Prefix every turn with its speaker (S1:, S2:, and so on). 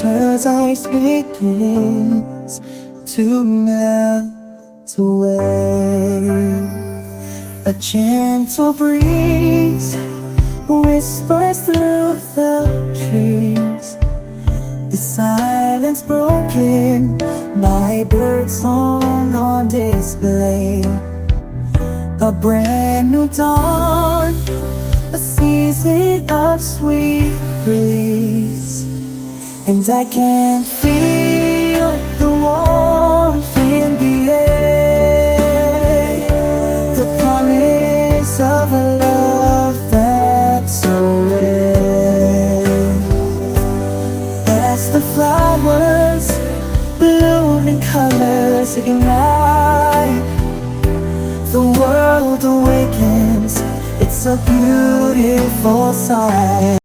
S1: Turns ice begins to melt away. A gentle breeze whispers through the trees, the silence broken by bird song on display. A brand new dawn, a season of sweet release, and I can feel the warmth in the air, the promise of a love that's so rare. As the flowers bloom in colors ignite, the world awakens. It's a beautiful sight.